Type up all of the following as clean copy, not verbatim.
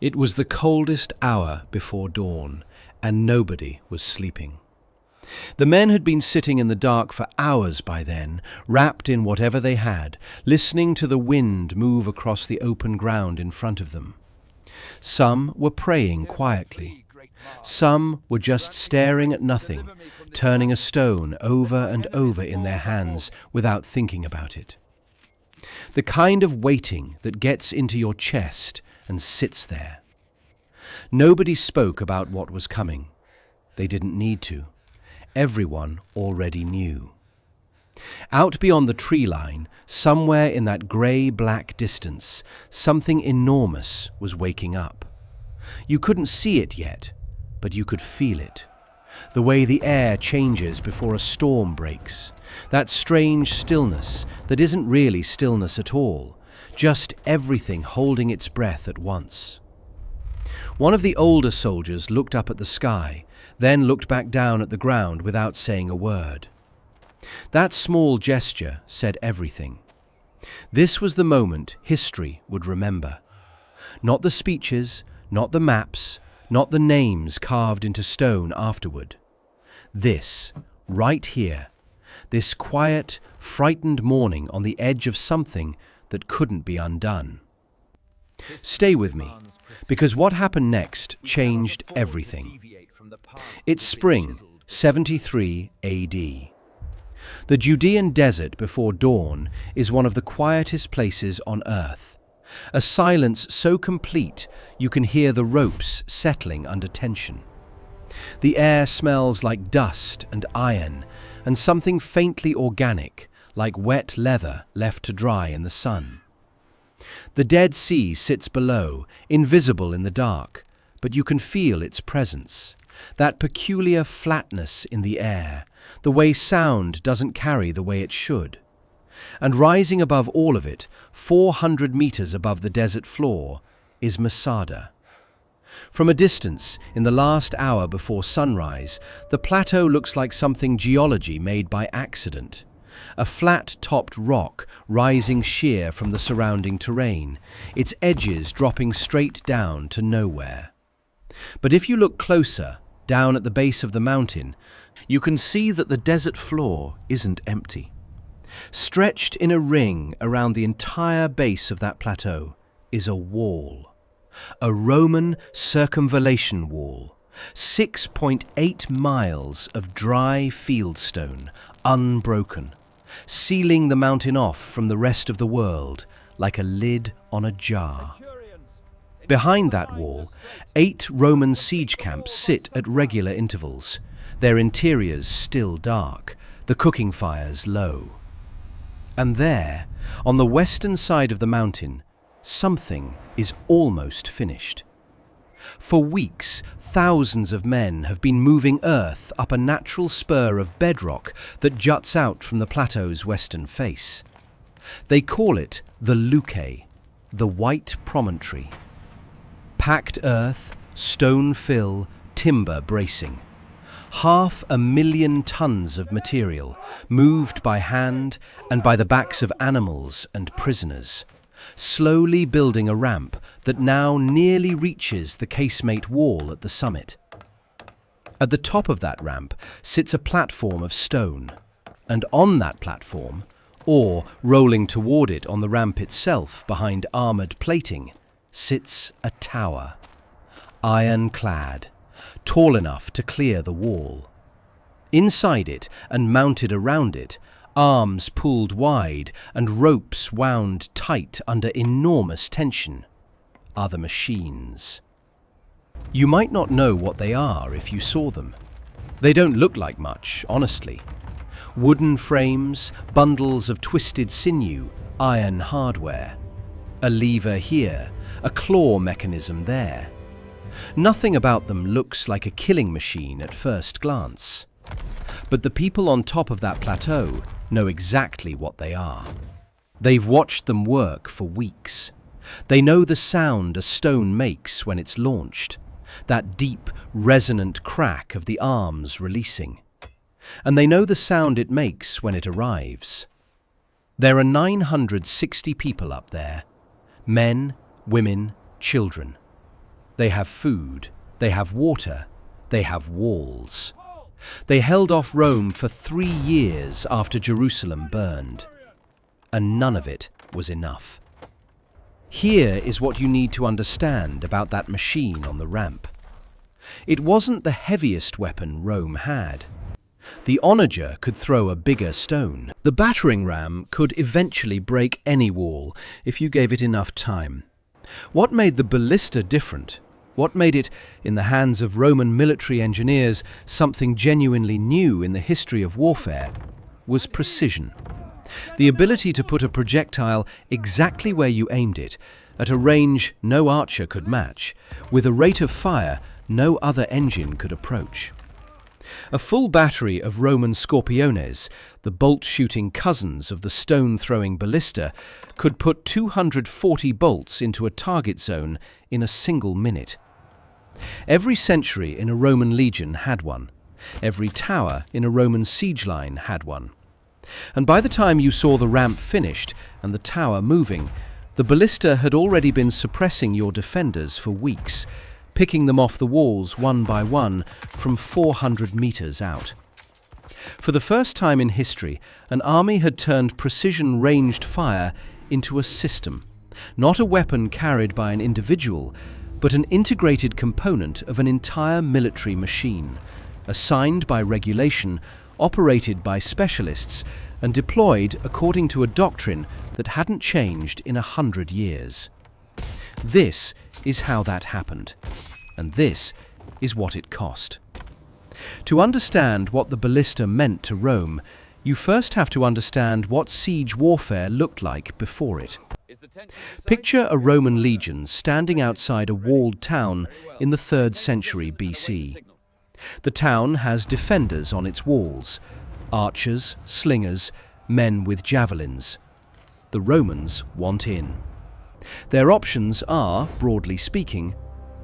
It was the coldest hour before dawn, and nobody was sleeping. The men had been sitting in the dark for hours by then, wrapped in whatever they had, listening to the wind move across the open ground in front of them. Some were praying quietly. Some were just staring at nothing, turning a stone over and over in their hands without thinking about it. The kind of waiting that gets into your chest and sits there. Nobody spoke about what was coming. They didn't need to. Everyone already knew. Out beyond the tree line, somewhere in that grey-black distance, something enormous was waking up. You couldn't see it yet, but you could feel it. The way the air changes before a storm breaks. That strange stillness that isn't really stillness at all, just everything holding its breath at once. One of the older soldiers looked up at the sky, then looked back down at the ground without saying a word. That small gesture said everything. This was the moment history would remember. Not the speeches, not the maps, not the names carved into stone afterward. This, right here, this quiet, frightened morning on the edge of something that couldn't be undone. Stay with me, because what happened next changed everything. It's spring, 73 AD. The Judean desert before dawn is one of the quietest places on earth. A silence so complete you can hear the ropes settling under tension. The air smells like dust and iron and something faintly organic, like wet leather left to dry in the sun. The Dead Sea sits below, invisible in the dark, but you can feel its presence. That peculiar flatness in the air, the way sound doesn't carry the way it should. And rising above all of it, 400 meters above the desert floor, is Masada. From a distance, in the last hour before sunrise, the plateau looks like something geology made by accident. A flat-topped rock rising sheer from the surrounding terrain, its edges dropping straight down to nowhere. But if you look closer, down at the base of the mountain, you can see that the desert floor isn't empty. Stretched in a ring around the entire base of that plateau is a wall. A Roman circumvallation wall. 6.8 miles of dry fieldstone, unbroken, sealing the mountain off from the rest of the world like a lid on a jar. Behind that wall, 8 Roman siege camps sit at regular intervals, their interiors still dark, the cooking fires low. And there, on the western side of the mountain, something is almost finished. For weeks, thousands of men have been moving earth up a natural spur of bedrock that juts out from the plateau's western face. They call it the Luce, the White Promontory. Packed earth, stone fill, timber bracing. 500,000 tons of material, moved by hand and by the backs of animals and prisoners, slowly building a ramp that now nearly reaches the casemate wall at the summit. At the top of that ramp sits a platform of stone, and on that platform, or rolling toward it on the ramp itself behind armoured plating, sits a tower, iron-clad, tall enough to clear the wall. Inside it and mounted around it, arms pulled wide and ropes wound tight under enormous tension, are the machines. You might not know what they are if you saw them. They don't look like much, honestly. Wooden frames, bundles of twisted sinew, iron hardware. A lever here, a claw mechanism there. Nothing about them looks like a killing machine at first glance. But the people on top of that plateau know exactly what they are. They've watched them work for weeks. They know the sound a stone makes when it's launched, that deep, resonant crack of the arms releasing. And they know the sound it makes when it arrives. There are 960 people up there, men, women, children. They have food, they have water, they have walls. They held off Rome for 3 years after Jerusalem burned, and none of it was enough. Here is what you need to understand about that machine on the ramp. It wasn't the heaviest weapon Rome had. The onager could throw a bigger stone. The battering ram could eventually break any wall if you gave it enough time. What made the ballista different? What made it, in the hands of Roman military engineers, something genuinely new in the history of warfare, was precision. The ability to put a projectile exactly where you aimed it, at a range no archer could match, with a rate of fire no other engine could approach. A full battery of Roman scorpiones, the bolt-shooting cousins of the stone-throwing ballista, could put 240 bolts into a target zone in a single minute. Every century in a Roman legion had one. Every tower in a Roman siege line had one. And by the time you saw the ramp finished and the tower moving, the ballista had already been suppressing your defenders for weeks, picking them off the walls one by one from 400 meters out. For the first time in history, an army had turned precision-ranged fire into a system, not a weapon carried by an individual, but an integrated component of an entire military machine, assigned by regulation, operated by specialists, and deployed according to a doctrine that hadn't changed in 100 years. This is how that happened, and this is what it cost. To understand what the ballista meant to Rome, you first have to understand what siege warfare looked like before it. Picture a Roman legion standing outside a walled town in the 3rd century BC. The town has defenders on its walls, archers, slingers, men with javelins. The Romans want in. Their options are, broadly speaking,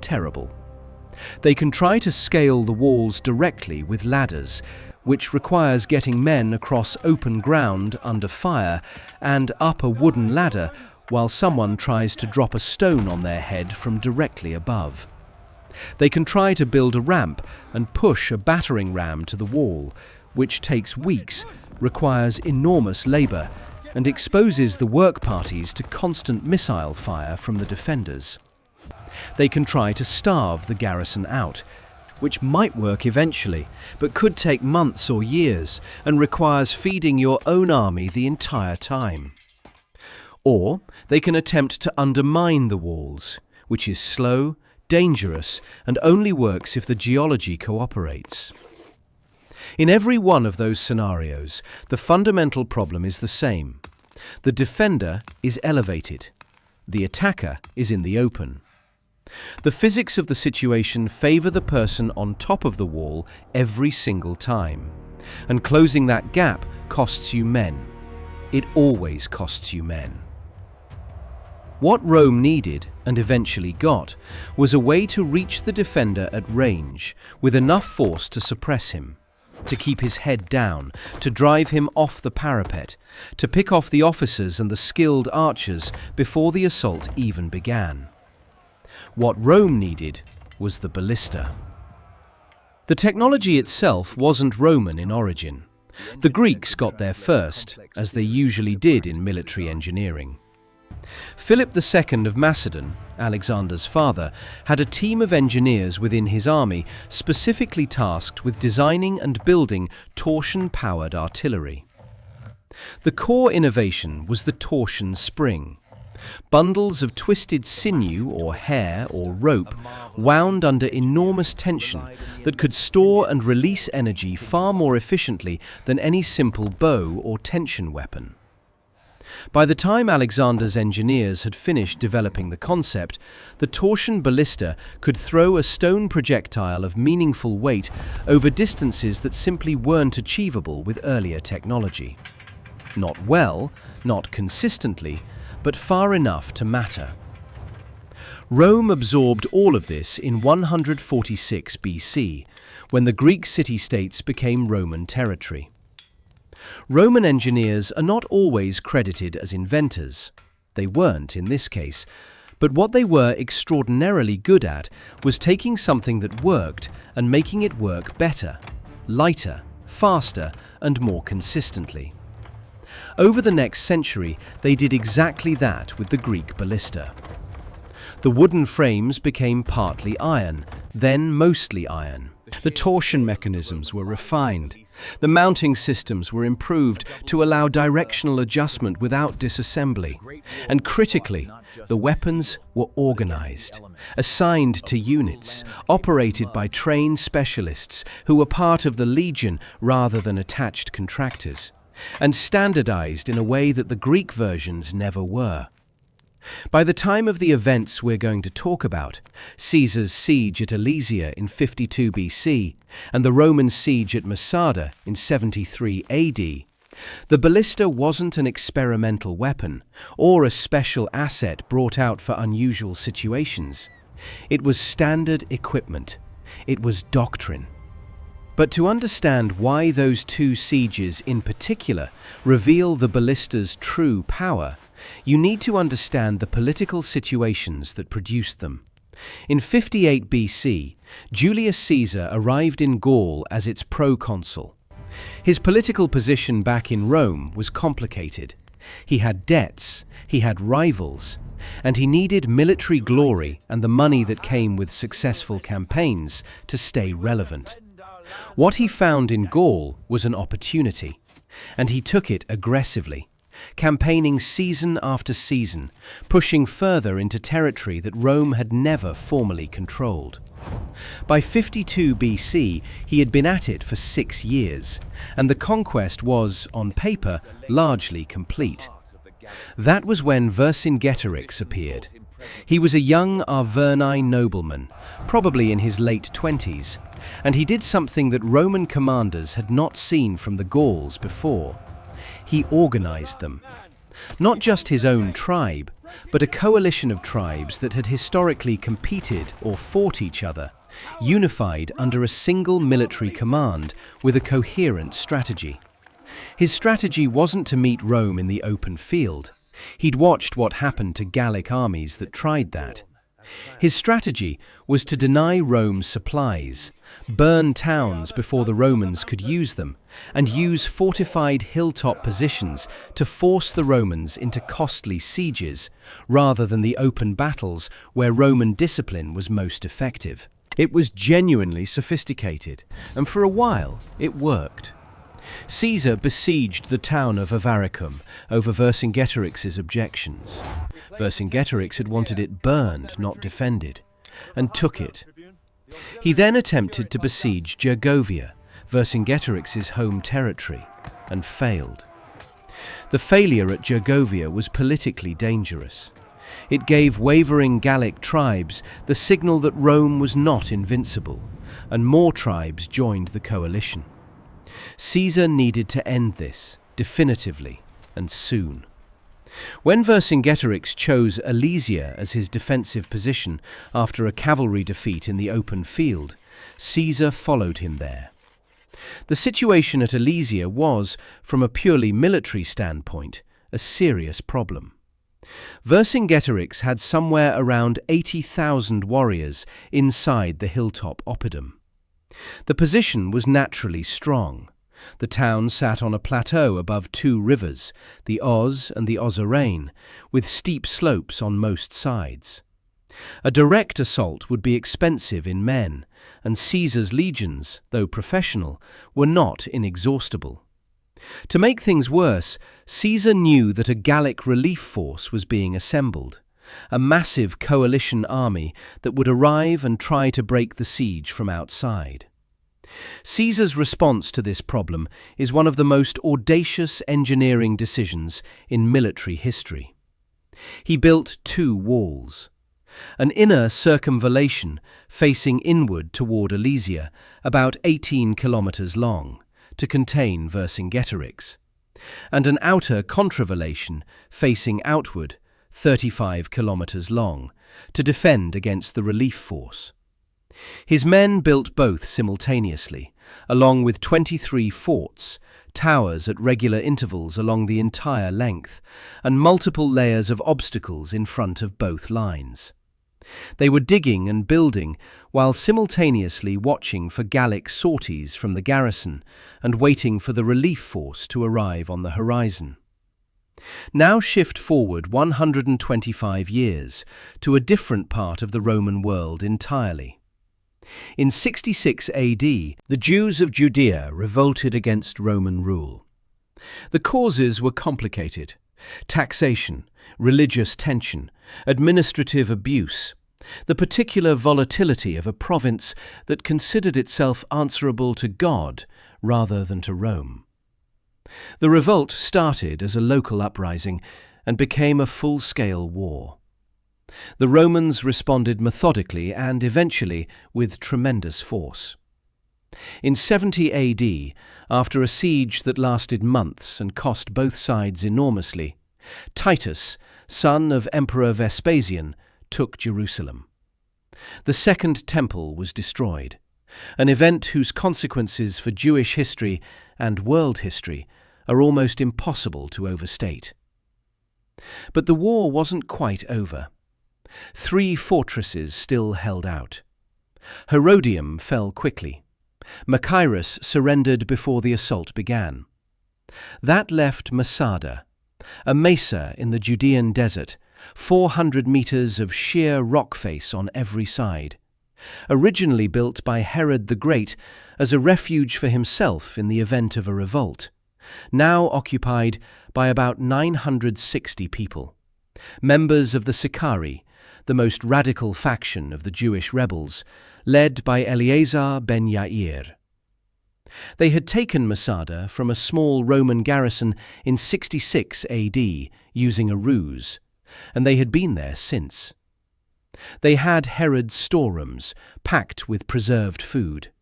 terrible. They can try to scale the walls directly with ladders, which requires getting men across open ground under fire and up a wooden ladder while someone tries to drop a stone on their head from directly above. They can try to build a ramp and push a battering ram to the wall, which takes weeks, requires enormous labour, and exposes the work parties to constant missile fire from the defenders. They can try to starve the garrison out, which might work eventually, but could take months or years, and requires feeding your own army the entire time. Or they can attempt to undermine the walls, which is slow, dangerous, and only works if the geology cooperates. In every one of those scenarios, the fundamental problem is the same. The defender is elevated. The attacker is in the open. The physics of the situation favour the person on top of the wall every single time, and closing that gap costs you men. It always costs you men. What Rome needed, and eventually got, was a way to reach the defender at range, with enough force to suppress him, to keep his head down, to drive him off the parapet, to pick off the officers and the skilled archers before the assault even began. What Rome needed was the ballista. The technology itself wasn't Roman in origin. The Greeks got there first, as they usually did in military engineering. Philip II of Macedon, Alexander's father, had a team of engineers within his army specifically tasked with designing and building torsion-powered artillery. The core innovation was the torsion spring. Bundles of twisted sinew or hair or rope wound under enormous tension that could store and release energy far more efficiently than any simple bow or tension weapon. By the time Alexander's engineers had finished developing the concept, the torsion ballista could throw a stone projectile of meaningful weight over distances that simply weren't achievable with earlier technology. Not well, not consistently, but far enough to matter. Rome absorbed all of this in 146 BC, when the Greek city-states became Roman territory. Roman engineers are not always credited as inventors. They weren't in this case, But what they were extraordinarily good at was taking something that worked and making it work better, lighter, faster, and more consistently. Over the next century, they did exactly that with the Greek ballista. The wooden frames became partly iron, then mostly iron. The torsion mechanisms were refined. The mounting systems were improved to allow directional adjustment without disassembly. And critically, the weapons were organized, assigned to units, operated by trained specialists who were part of the legion rather than attached contractors, and standardized in a way that the Greek versions never were. By the time of the events we're going to talk about, Caesar's siege at Alesia in 52 BC and the Roman siege at Masada in 73 AD, the ballista wasn't an experimental weapon or a special asset brought out for unusual situations. It was standard equipment. It was doctrine. But to understand why those two sieges in particular reveal the ballista's true power, you need to understand the political situations that produced them. In 58 BC, Julius Caesar arrived in Gaul as its proconsul. His political position back in Rome was complicated. He had debts, he had rivals, and he needed military glory and the money that came with successful campaigns to stay relevant. What he found in Gaul was an opportunity, and he took it aggressively, campaigning season after season, pushing further into territory that Rome had never formally controlled. By 52 BC, he had been at it for 6 years, and the conquest was, on paper, largely complete. That was when Vercingetorix appeared. He was a young Arverni nobleman, probably in his late 20s, and he did something that Roman commanders had not seen from the Gauls before. He organized them. Not just his own tribe, but a coalition of tribes that had historically competed or fought each other, unified under a single military command with a coherent strategy. His strategy wasn't to meet Rome in the open field. He'd watched what happened to Gallic armies that tried that. His strategy was to deny Rome supplies, burn towns before the Romans could use them, and use fortified hilltop positions to force the Romans into costly sieges, rather than the open battles where Roman discipline was most effective. It was genuinely sophisticated, and for a while it worked. Caesar besieged the town of Avaricum over Vercingetorix's objections. Vercingetorix had wanted it burned, not defended, and took it. He then attempted to besiege Gergovia, Vercingetorix's home territory, and failed. The failure at Gergovia was politically dangerous. It gave wavering Gallic tribes the signal that Rome was not invincible, and more tribes joined the coalition. Caesar needed to end this, definitively, and soon. When Vercingetorix chose Alesia as his defensive position after a cavalry defeat in the open field, Caesar followed him there. The situation at Alesia was, from a purely military standpoint, a serious problem. Vercingetorix had somewhere around 80,000 warriors inside the hilltop oppidum. The position was naturally strong. The town sat on a plateau above 2 rivers, the Oz and the Ozerain, with steep slopes on most sides. A direct assault would be expensive in men, and Caesar's legions, though professional, were not inexhaustible. To make things worse, Caesar knew that a Gallic relief force was being assembled, a massive coalition army that would arrive and try to break the siege from outside. Caesar's response to this problem is one of the most audacious engineering decisions in military history. He built 2 walls. An inner circumvallation facing inward toward Alesia, about 18 kilometers long, to contain Vercingetorix, and an outer contravallation facing outward, 35 kilometers long, to defend against the relief force. His men built both simultaneously, along with 23 forts, towers at regular intervals along the entire length, and multiple layers of obstacles in front of both lines. They were digging and building while simultaneously watching for Gallic sorties from the garrison and waiting for the relief force to arrive on the horizon. Now shift forward 125 years to a different part of the Roman world entirely. In 66 AD, the Jews of Judea revolted against Roman rule. The causes were complicated: taxation, religious tension, administrative abuse, the particular volatility of a province that considered itself answerable to God rather than to Rome. The revolt started as a local uprising and became a full-scale war. The Romans responded methodically and eventually with tremendous force. In 70 AD, after a siege that lasted months and cost both sides enormously, Titus, son of Emperor Vespasian, took Jerusalem. The Second Temple was destroyed, an event whose consequences for Jewish history and world history are almost impossible to overstate. But the war wasn't quite over. 3 fortresses still held out. Herodium fell quickly. Machaerus surrendered before the assault began. That left Masada, a mesa in the Judean desert, 400 meters of sheer rock face on every side, originally built by Herod the Great as a refuge for himself in the event of a revolt, now occupied by about 960 people, members of the Sicarii, the most radical faction of the Jewish rebels, led by Eleazar ben Yair. They had taken Masada from a small Roman garrison in 66 AD using a ruse, and they had been there since. They had Herod's storerooms, packed with preserved food.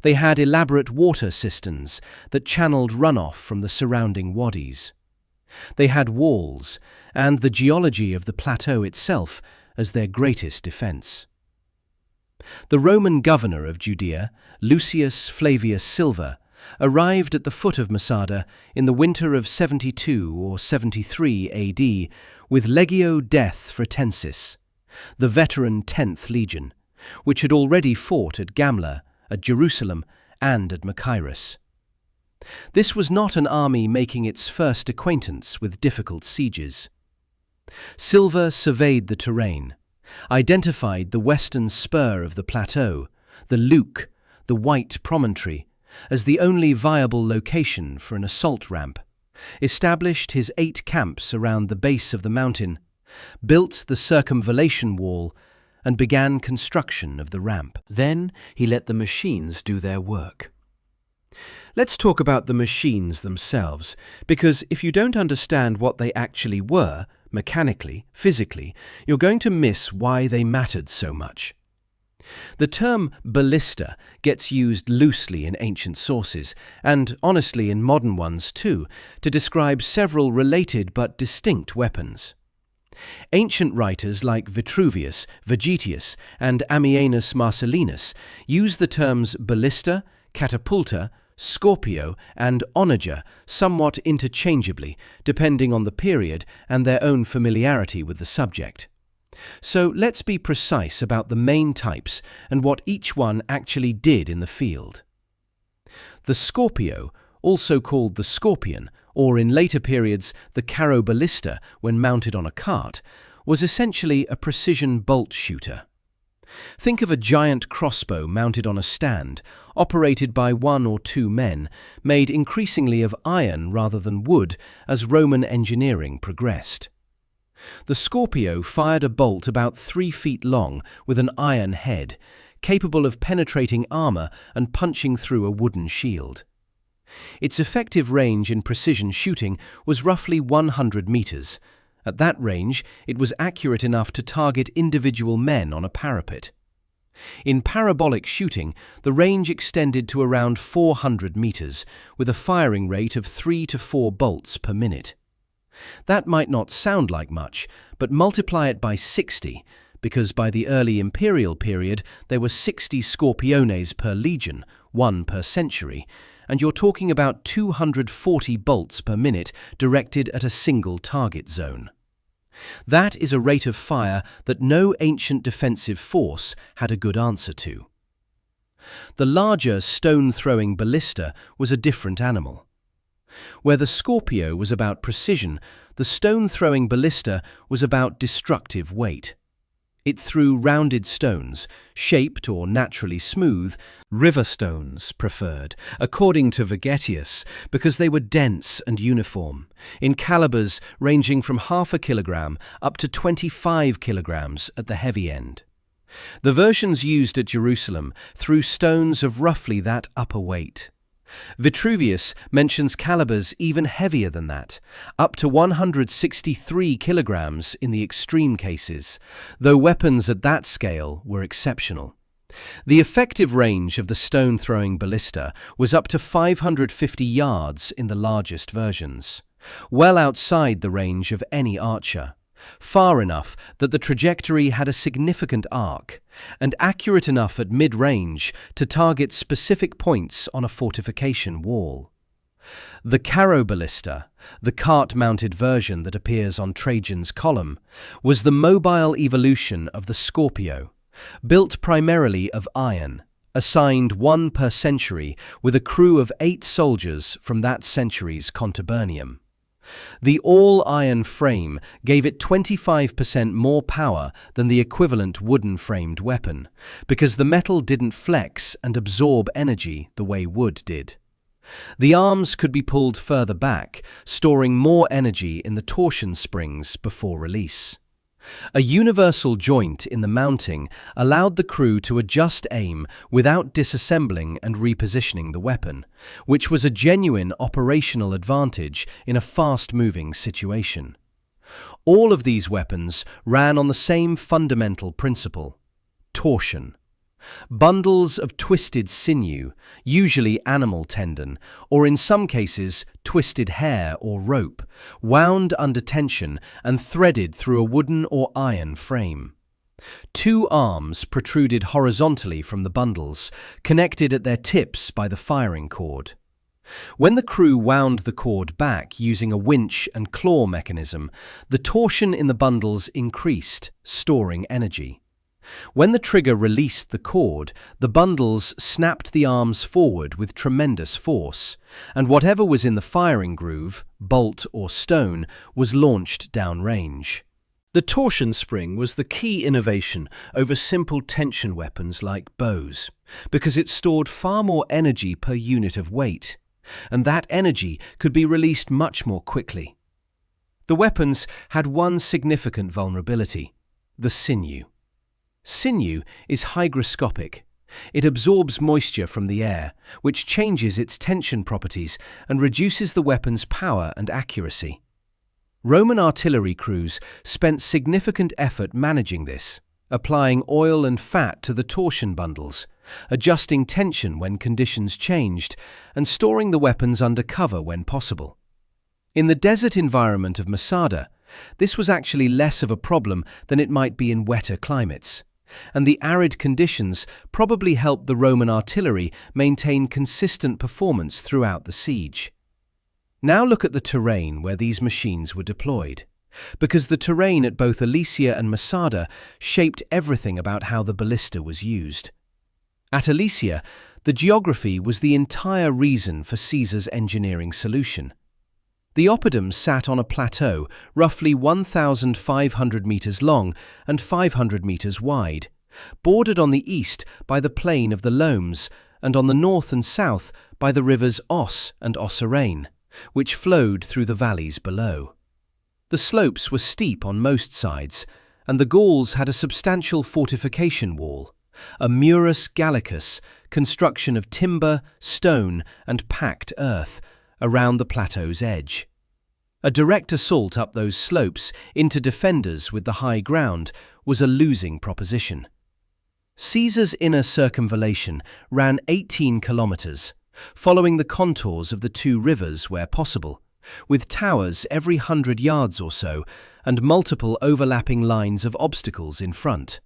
They had elaborate water cisterns that channeled runoff from the surrounding wadis. They had walls and the geology of the plateau itself as their greatest defense. The Roman governor of Judea, Lucius Flavius Silva, arrived at the foot of Masada in the winter of 72 or 73 AD with Legio Deth Fretensis, the veteran 10th Legion, which had already fought at Gamla, at Jerusalem, and at Machaerus. This was not an army making its first acquaintance with difficult sieges. Silva surveyed the terrain, identified the western spur of the plateau, the Luke, the White Promontory, as the only viable location for an assault ramp, established his 8 camps around the base of the mountain, built the circumvallation wall, and began construction of the ramp. Then he let the machines do their work. Let's talk about the machines themselves, because if you don't understand what they actually were, mechanically, physically, you're going to miss why they mattered so much. The term ballista gets used loosely in ancient sources, and honestly in modern ones too, to describe several related but distinct weapons. Ancient writers like Vitruvius, Vegetius, and Ammianus Marcellinus use the terms ballista, catapulta, Scorpio, and onager somewhat interchangeably, depending on the period and their own familiarity with the subject. So let's be precise about the main types and what each one actually did in the field. The Scorpio, also called the Scorpion, or in later periods the carroballista when mounted on a cart, was essentially a precision bolt shooter. Think of a giant crossbow mounted on a stand, operated by 1 or 2 men, made increasingly of iron rather than wood as Roman engineering progressed. The Scorpio fired a bolt about 3 feet long with an iron head, capable of penetrating armor and punching through a wooden shield. Its effective range in precision shooting was roughly 100 meters. At that range, it was accurate enough to target individual men on a parapet. In parabolic shooting, the range extended to around 400 meters, with a firing rate of 3 to 4 bolts per minute. That might not sound like much, but multiply it by 60, because by the early imperial period there were 60 Scorpiones per legion, 1 per century, and you're talking about 240 bolts per minute directed at a single target zone. That is a rate of fire that no ancient defensive force had a good answer to. The larger stone-throwing ballista was a different animal. Where the Scorpio was about precision, the stone-throwing ballista was about destructive weight. It threw rounded stones, shaped or naturally smooth, river stones preferred, according to Vegetius, because they were dense and uniform, in calibers ranging from 0.5 kilogram up to 25 kilograms at the heavy end. The versions used at Jerusalem threw stones of roughly that upper weight. Vitruvius mentions calibers even heavier than that, up to 163 kilograms in the extreme cases, though weapons at that scale were exceptional. The effective range of the stone-throwing ballista was up to 550 yards in the largest versions, well outside the range of any archer. Far enough that the trajectory had a significant arc, and accurate enough at mid-range to target specific points on a fortification wall. The Caro ballista, the cart-mounted version that appears on Trajan's column, was the mobile evolution of the Scorpio, built primarily of iron, assigned 1 per century with a crew of 8 soldiers from that century's contubernium. The all-iron frame gave it 25% more power than the equivalent wooden-framed weapon, because the metal didn't flex and absorb energy the way wood did. The arms could be pulled further back, storing more energy in the torsion springs before release. A universal joint in the mounting allowed the crew to adjust aim without disassembling and repositioning the weapon, which was a genuine operational advantage in a fast-moving situation. All of these weapons ran on the same fundamental principle: torsion. Bundles of twisted sinew, usually animal tendon, or in some cases twisted hair or rope, wound under tension and threaded through a wooden or iron frame. 2 arms protruded horizontally from the bundles, connected at their tips by the firing cord. When the crew wound the cord back using a winch and claw mechanism, the torsion in the bundles increased, storing energy. When the trigger released the cord, the bundles snapped the arms forward with tremendous force, and whatever was in the firing groove, bolt or stone, was launched downrange. The torsion spring was the key innovation over simple tension weapons like bows, because it stored far more energy per unit of weight, and that energy could be released much more quickly. The weapons had one significant vulnerability: the sinew. Sinew is hygroscopic. It absorbs moisture from the air, which changes its tension properties and reduces the weapon's power and accuracy. Roman artillery crews spent significant effort managing this, applying oil and fat to the torsion bundles, adjusting tension when conditions changed, and storing the weapons under cover when possible. In the desert environment of Masada, this was actually less of a problem than it might be in wetter climates, and the arid conditions probably helped the Roman artillery maintain consistent performance throughout the siege. Now look at the terrain where these machines were deployed, because the terrain at both Alesia and Masada shaped everything about how the ballista was used. At Alesia, the geography was the entire reason for Caesar's engineering solution. The oppidum sat on a plateau roughly 1,500 meters long and 500 meters wide, bordered on the east by the plain of the Loams and on the north and south by the rivers Oss and Osserane, which flowed through the valleys below. The slopes were steep on most sides, and the Gauls had a substantial fortification wall, a murus gallicus, construction of timber, stone, and packed earth, around the plateau's edge. A direct assault up those slopes into defenders with the high ground was a losing proposition. Caesar's inner circumvallation ran 18 kilometers, following the contours of the 2 rivers where possible, with towers every 100 yards or so and multiple overlapping lines of obstacles in front.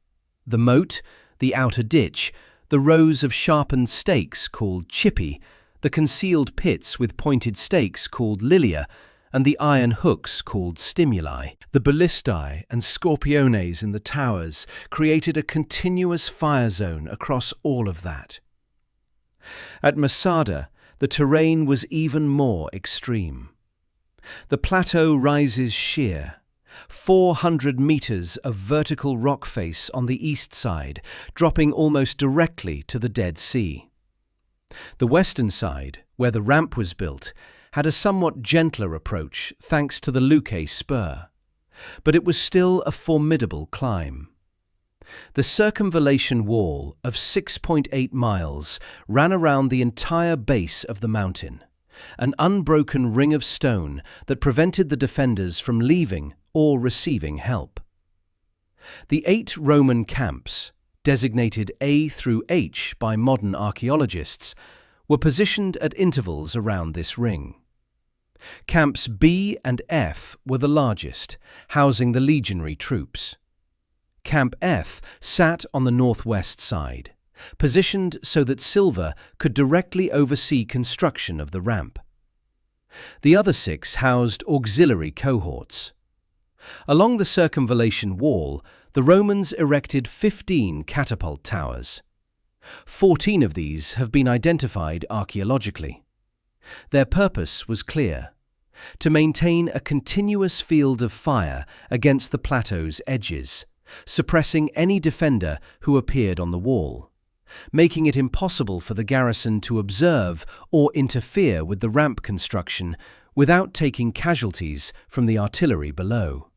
The moat, the outer ditch, the rows of sharpened stakes called chippi, the concealed pits with pointed stakes called lilia, and the iron hooks called stimuli. The ballistae and scorpiones in the towers created a continuous fire zone across all of that. At Masada, the terrain was even more extreme. The plateau rises sheer, 400 meters of vertical rock face on the east side, dropping almost directly to the Dead Sea. The western side, where the ramp was built, had a somewhat gentler approach thanks to the Luque spur, but it was still a formidable climb. The circumvallation wall of 6.8 miles ran around the entire base of the mountain, an unbroken ring of stone that prevented the defenders from leaving or receiving help. The 8 Roman camps, designated A through H by modern archaeologists, were positioned at intervals around this ring. Camps B and F were the largest, housing the legionary troops. Camp F sat on the northwest side, positioned so that Silva could directly oversee construction of the ramp. The other 6 housed auxiliary cohorts. Along the circumvallation wall, the Romans erected 15 catapult towers. 14 of these have been identified archaeologically. Their purpose was clear: to maintain a continuous field of fire against the plateau's edges, suppressing any defender who appeared on the wall, making it impossible for the garrison to observe or interfere with the ramp construction without taking casualties from the artillery below.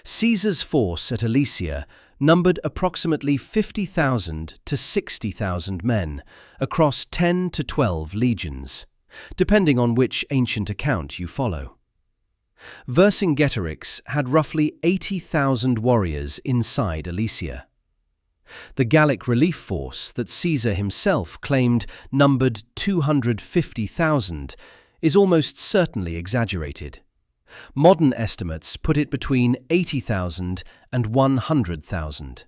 Caesar's force at Alesia numbered approximately 50,000 to 60,000 men across 10 to 12 legions, depending on which ancient account you follow. Vercingetorix had roughly 80,000 warriors inside Alesia. The Gallic relief force that Caesar himself claimed numbered 250,000 is almost certainly exaggerated. Modern estimates put it between 80,000 and 100,000.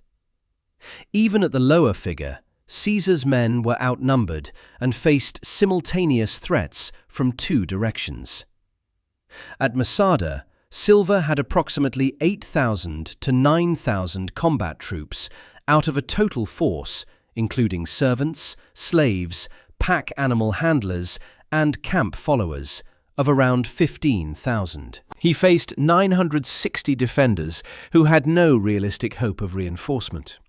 Even at the lower figure, Caesar's men were outnumbered and faced simultaneous threats from 2 directions. At Masada, Silva had approximately 8,000 to 9,000 combat troops out of a total force, including servants, slaves, pack animal handlers, and camp followers, of around 15,000. He faced 960 defenders who had no realistic hope of reinforcement.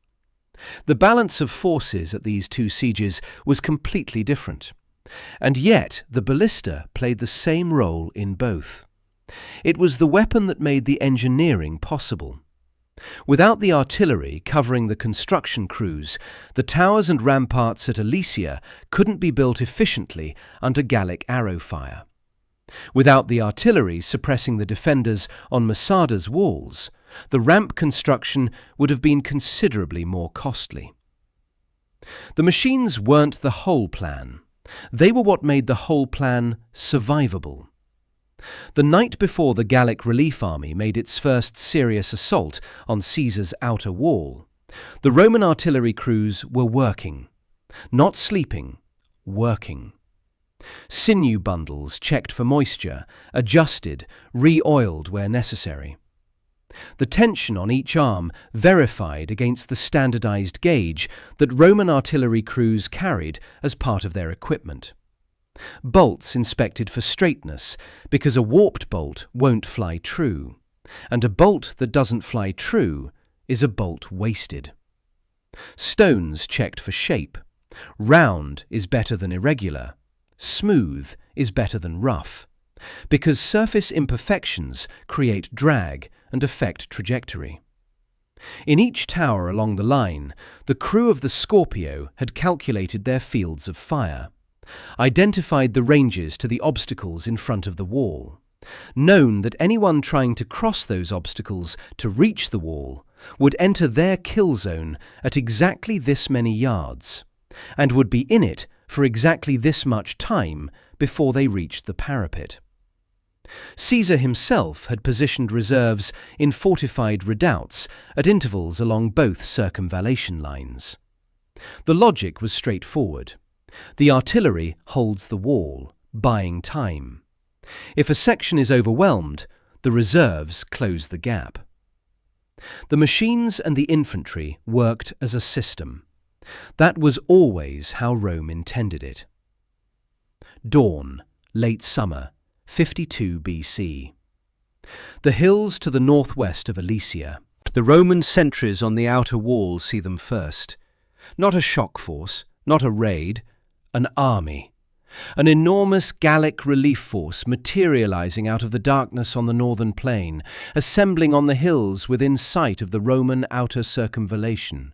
The balance of forces at these 2 sieges was completely different, and yet the ballista played the same role in both. It was the weapon that made the engineering possible. Without the artillery covering the construction crews, the towers and ramparts at Alesia couldn't be built efficiently under Gallic arrow fire. Without the artillery suppressing the defenders on Masada's walls, the ramp construction would have been considerably more costly. The machines weren't the whole plan. They were what made the whole plan survivable. The night before the Gallic relief army made its first serious assault on Caesar's outer wall, the Roman artillery crews were working. Not sleeping, working. Sinew bundles checked for moisture, adjusted, re-oiled where necessary. The tension on each arm verified against the standardized gauge that Roman artillery crews carried as part of their equipment. Bolts inspected for straightness, because a warped bolt won't fly true, and a bolt that doesn't fly true is a bolt wasted. Stones checked for shape. Round is better than irregular. Smooth is better than rough, because surface imperfections create drag and affect trajectory. In each tower along the line, the crew of the Scorpio had calculated their fields of fire, identified the ranges to the obstacles in front of the wall, known that anyone trying to cross those obstacles to reach the wall would enter their kill zone at exactly this many yards, and would be in it for exactly this much time before they reached the parapet. Caesar himself had positioned reserves in fortified redoubts at intervals along both circumvallation lines. The logic was straightforward. The artillery holds the wall, buying time. If a section is overwhelmed, the reserves close the gap. The machines and the infantry worked as a system. That was always how Rome intended it. Dawn, late summer, 52 BC. The hills to the northwest of Alesia. The Roman sentries on the outer wall see them first. Not a shock force, not a raid, an army. An enormous Gallic relief force materializing out of the darkness on the northern plain, assembling on the hills within sight of the Roman outer circumvallation.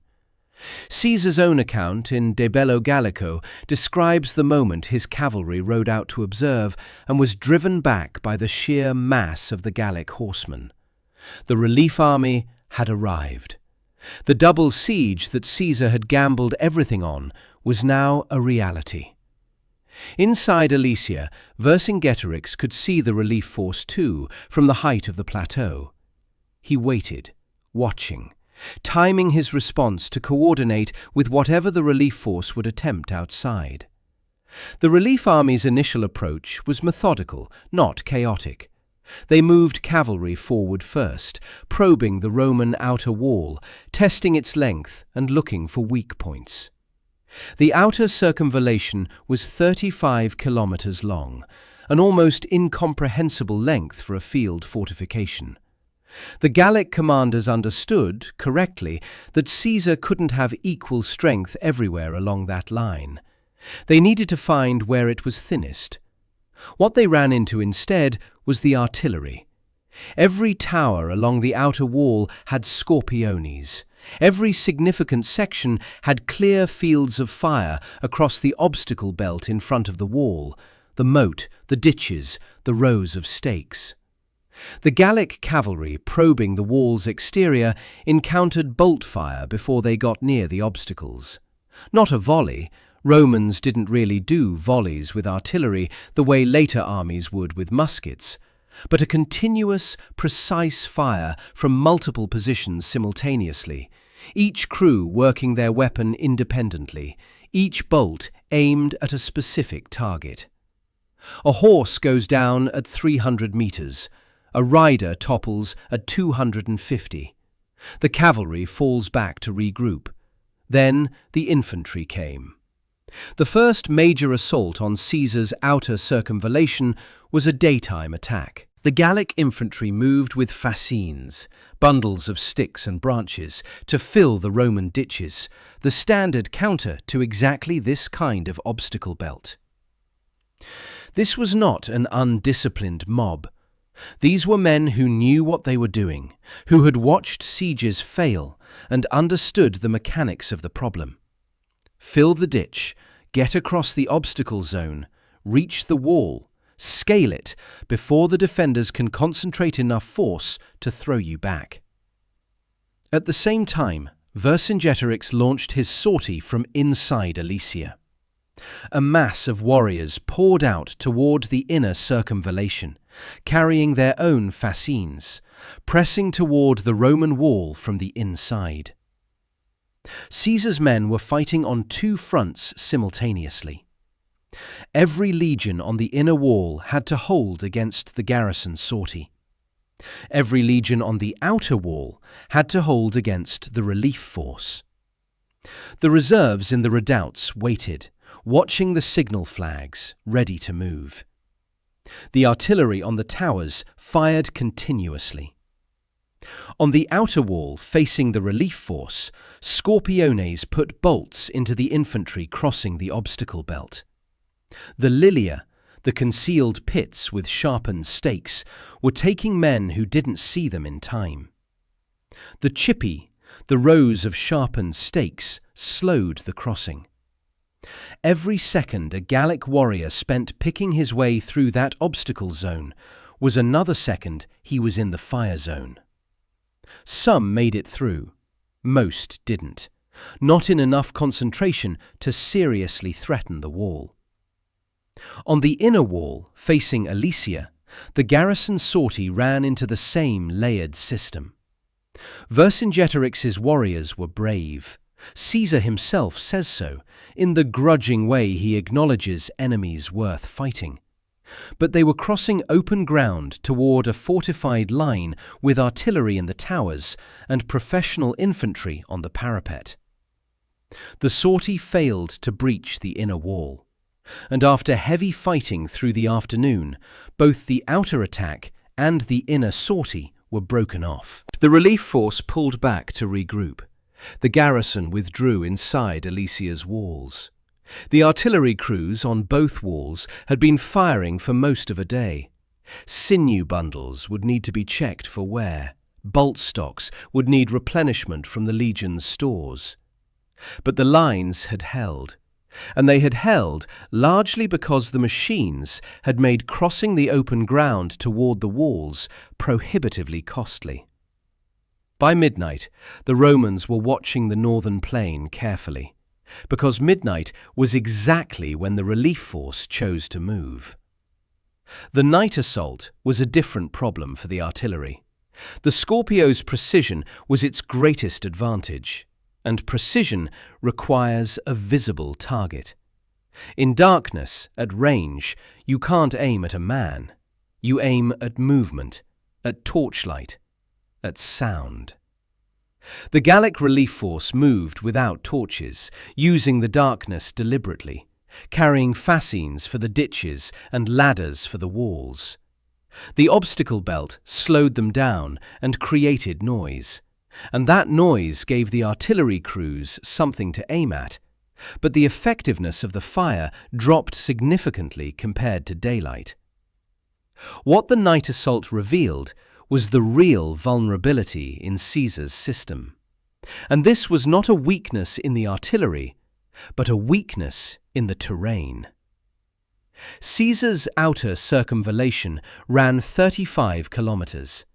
Caesar's own account in De Bello Gallico describes the moment his cavalry rode out to observe and was driven back by the sheer mass of the Gallic horsemen. The relief army had arrived. The double siege that Caesar had gambled everything on was now a reality. Inside Alesia, Vercingetorix could see the relief force too, from the height of the plateau. He waited, watching, timing his response to coordinate with whatever the relief force would attempt outside. The relief army's initial approach was methodical, not chaotic. They moved cavalry forward first, probing the Roman outer wall, testing its length and looking for weak points. The outer circumvallation was 35 kilometers long, an almost incomprehensible length for a field fortification. The Gallic commanders understood, correctly, that Caesar couldn't have equal strength everywhere along that line. They needed to find where it was thinnest. What they ran into instead was the artillery. Every tower along the outer wall had scorpiones. Every significant section had clear fields of fire across the obstacle belt in front of the wall, the moat, the ditches, the rows of stakes. The Gallic cavalry, probing the wall's exterior, encountered bolt fire before they got near the obstacles. Not a volley. Romans didn't really do volleys with artillery the way later armies would with muskets, but a continuous, precise fire from multiple positions simultaneously, each crew working their weapon independently, each bolt aimed at a specific target. A horse goes down at 300 meters. A rider topples at 250. The cavalry falls back to regroup. Then the infantry came. The first major assault on Caesar's outer circumvallation was a daytime attack. The Gallic infantry moved with fascines, bundles of sticks and branches, to fill the Roman ditches, the standard counter to exactly this kind of obstacle belt. This was not an undisciplined mob. These were men who knew what they were doing, who had watched sieges fail and understood the mechanics of the problem. Fill the ditch, get across the obstacle zone, reach the wall, scale it before the defenders can concentrate enough force to throw you back. At the same time, Vercingetorix launched his sortie from inside Alesia. A mass of warriors poured out toward the inner circumvallation, carrying their own fascines, pressing toward the Roman wall from the inside. Caesar's men were fighting on two fronts simultaneously. Every legion on the inner wall had to hold against the garrison sortie. Every legion on the outer wall had to hold against the relief force. The reserves in the redoubts waited, watching the signal flags, ready to move. The artillery on the towers fired continuously. On the outer wall, facing the relief force, scorpiones put bolts into the infantry crossing the obstacle belt. The lilia, the concealed pits with sharpened stakes, were taking men who didn't see them in time. The chippy, the rows of sharpened stakes, slowed the crossing. Every second a Gallic warrior spent picking his way through that obstacle zone was another second he was in the fire zone. Some made it through. Most didn't, not in enough concentration to seriously threaten the wall. On the inner wall, facing Alesia, the garrison sortie ran into the same layered system. Vercingetorix's warriors were brave. Caesar himself says so, in the grudging way he acknowledges enemies worth fighting. But they were crossing open ground toward a fortified line with artillery in the towers and professional infantry on the parapet. The sortie failed to breach the inner wall, and after heavy fighting through the afternoon, both the outer attack and the inner sortie were broken off. The relief force pulled back to regroup. The garrison withdrew inside Alesia's walls. The artillery crews on both walls had been firing for most of a day. Sinew bundles would need to be checked for wear. Bolt stocks would need replenishment from the legion's stores. But the lines had held, and they had held largely because the machines had made crossing the open ground toward the walls prohibitively costly. By midnight, the Romans were watching the northern plain carefully, because midnight was exactly when the relief force chose to move. The night assault was a different problem for the artillery. The Scorpio's precision was its greatest advantage, and precision requires a visible target. In darkness, at range, you can't aim at a man. You aim at movement, at torchlight, at sound. The Gallic relief force moved without torches, using the darkness deliberately, carrying fascines for the ditches and ladders for the walls. The obstacle belt slowed them down and created noise, and that noise gave the artillery crews something to aim at, but the effectiveness of the fire dropped significantly compared to daylight. What the night assault revealed was the real vulnerability in Caesar's system. And this was not a weakness in the artillery, but a weakness in the terrain. Caesar's outer circumvallation ran 35 kilometers.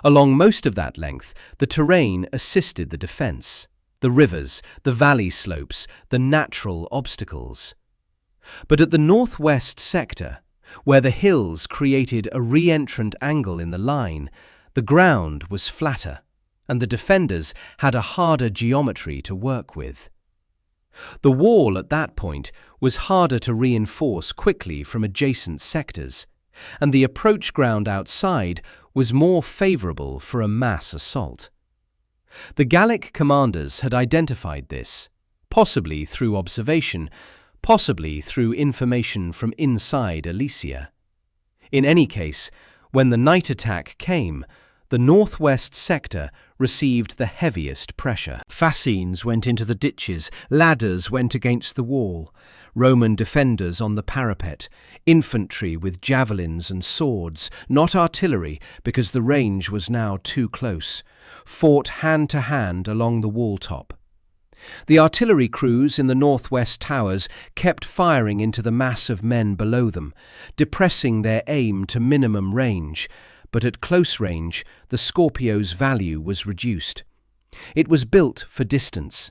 Along most of that length, the terrain assisted the defense, the rivers, the valley slopes, the natural obstacles. But at the northwest sector, where the hills created a re-entrant angle in the line, the ground was flatter, and the defenders had a harder geometry to work with. The wall at that point was harder to reinforce quickly from adjacent sectors, and the approach ground outside was more favourable for a mass assault. The Gallic commanders had identified this, possibly through observation, possibly through information from inside Alesia. In any case, when the night attack came, the northwest sector received the heaviest pressure. Fascines went into the ditches, ladders went against the wall, Roman defenders on the parapet, infantry with javelins and swords, not artillery because the range was now too close, fought hand to hand along the wall top. The artillery crews in the northwest towers kept firing into the mass of men below them, depressing their aim to minimum range, but at close range the Scorpio's value was reduced. It was built for distance.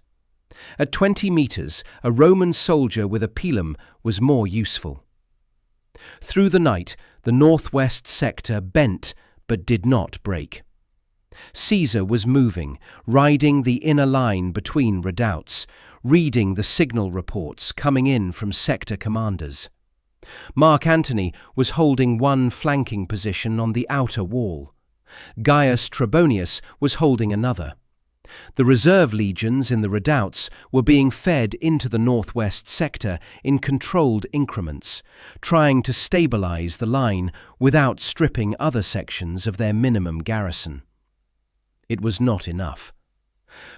At 20 meters, a Roman soldier with a pilum was more useful. Through the night, the northwest sector bent but did not break. Caesar was moving, riding the inner line between redoubts, reading the signal reports coming in from sector commanders. Mark Antony was holding one flanking position on the outer wall. Gaius Trebonius was holding another. The reserve legions in the redoubts were being fed into the northwest sector in controlled increments, trying to stabilize the line without stripping other sections of their minimum garrison. It was not enough.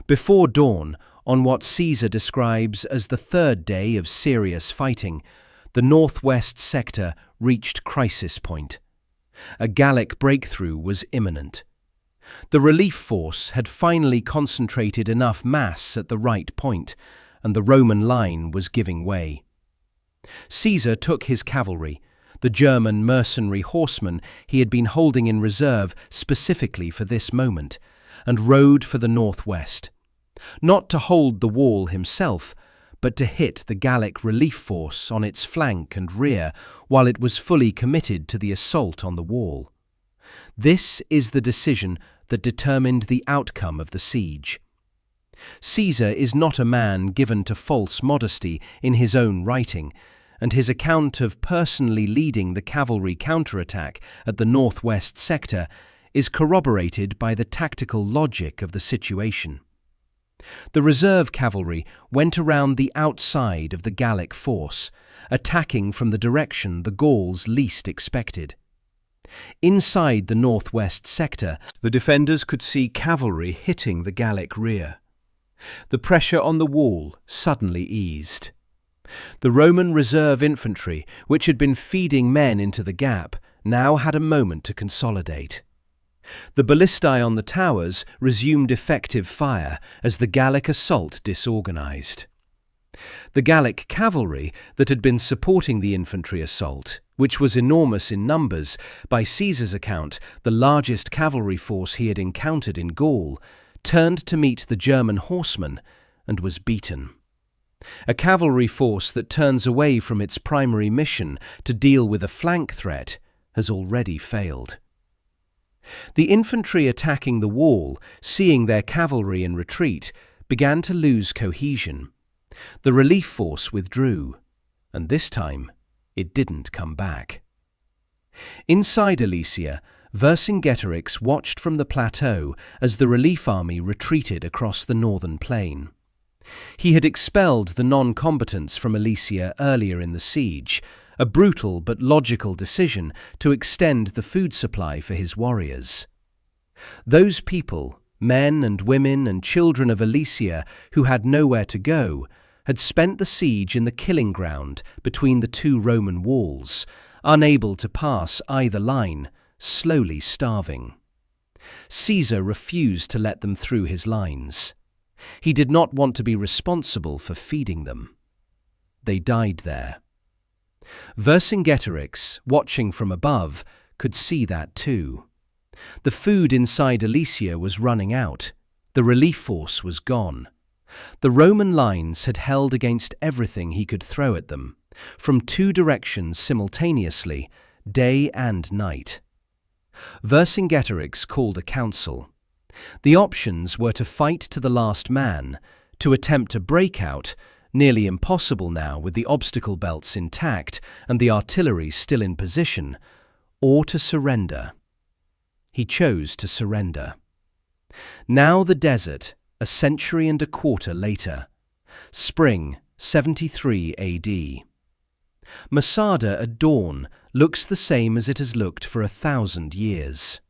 Before dawn, on what Caesar describes as the third day of serious fighting, the northwest sector reached crisis point. A Gallic breakthrough was imminent. The relief force had finally concentrated enough mass at the right point, and the Roman line was giving way. Caesar took his cavalry, the German mercenary horsemen he had been holding in reserve specifically for this moment, and rode for the northwest, not to hold the wall himself, but to hit the Gallic relief force on its flank and rear while it was fully committed to the assault on the wall. This is the decision that determined the outcome of the siege. Caesar is not a man given to false modesty in his own writing, and his account of personally leading the cavalry counterattack at the northwest sector is corroborated by the tactical logic of the situation. The reserve cavalry went around the outside of the Gallic force, attacking from the direction the Gauls least expected. Inside the northwest sector, the defenders could see cavalry hitting the Gallic rear. The pressure on the wall suddenly eased. The Roman reserve infantry, which had been feeding men into the gap, now had a moment to consolidate. The ballistae on the towers resumed effective fire as the Gallic assault disorganized. The Gallic cavalry that had been supporting the infantry assault, which was enormous in numbers, by Caesar's account the largest cavalry force he had encountered in Gaul, turned to meet the German horsemen and was beaten. A cavalry force that turns away from its primary mission to deal with a flank threat has already failed. The infantry attacking the wall, seeing their cavalry in retreat, began to lose cohesion. The relief force withdrew, and this time it didn't come back. Inside Alesia, Vercingetorix watched from the plateau as the relief army retreated across the northern plain. He had expelled the non-combatants from Alesia earlier in the siege, a brutal but logical decision to extend the food supply for his warriors. Those people, men and women and children of Alesia who had nowhere to go, had spent the siege in the killing ground between the two Roman walls, unable to pass either line, slowly starving. Caesar refused to let them through his lines. He did not want to be responsible for feeding them. They died there. Vercingetorix, watching from above, could see that too. The food inside Alesia was running out. The relief force was gone. The Roman lines had held against everything he could throw at them, from two directions simultaneously, day and night. Vercingetorix called a council. The options were to fight to the last man, to attempt a breakout, nearly impossible now with the obstacle belts intact and the artillery still in position, or to surrender. He chose to surrender. Now the desert, a century and a quarter later. Spring, 73 AD. Masada at dawn looks the same as it has looked for 1,000 years.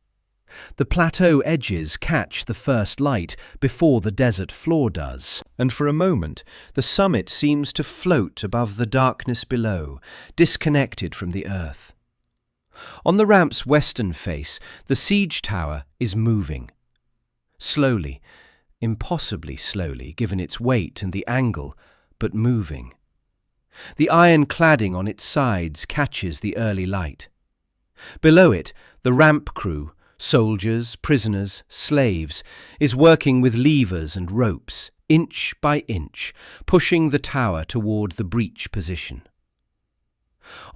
The plateau edges catch the first light before the desert floor does, and for a moment the summit seems to float above the darkness below, disconnected from the earth. On the ramp's western face, the siege tower is moving. Slowly, impossibly slowly given its weight and the angle, but moving. The iron cladding on its sides catches the early light. Below it, the ramp crew, soldiers, prisoners, slaves, is working with levers and ropes, inch by inch, pushing the tower toward the breach position.